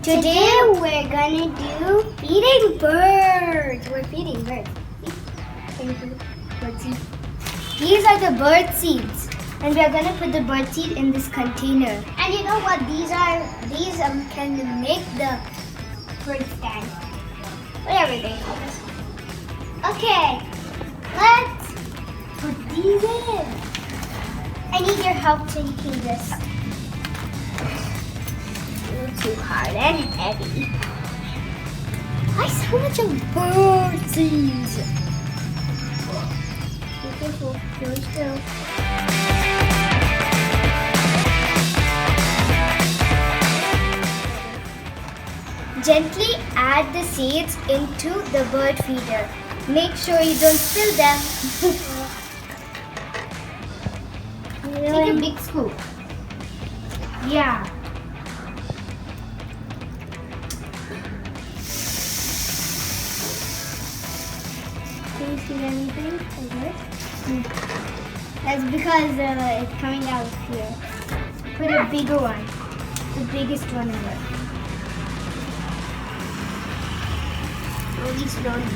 Today we're gonna do feeding birds. We're feeding birds. Bird seed. These are the bird seeds, and we are gonna put the bird seed in this container. And you know what these are? These can make the bird stand, whatever they call this. Okay, let's put these in. I need your help taking this. Too hard and heavy. Why so much of bird seeds? Be careful, really still. Gently add the seeds into the bird feeder. Make sure you don't spill them. Take a big scoop. Yeah. Can you see anything like this? That's because it's coming out here. Put a bigger one. The biggest one ever. Slowly, slowly.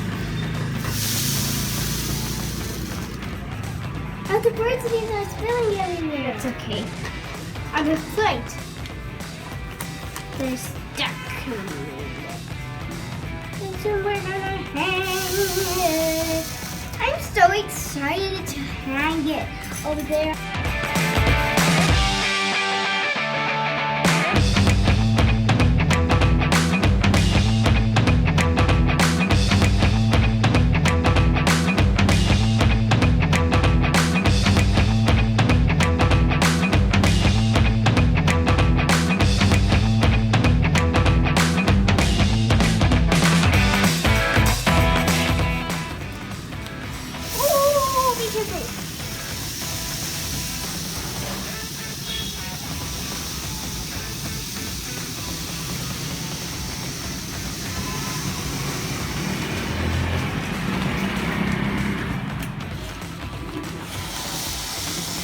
Oh, the birds these are spilling everywhere. It's okay. On the plate. They're stuck. I'm so excited to hang it over there.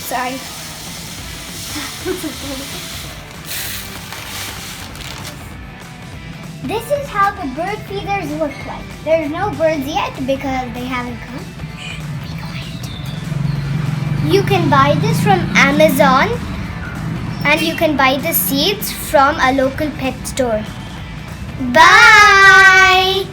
Sorry. This is how the bird feeders look like. There's no birds yet because they haven't come. Be quiet. You can buy this from Amazon, and you can buy the seeds from a local pet store. Bye!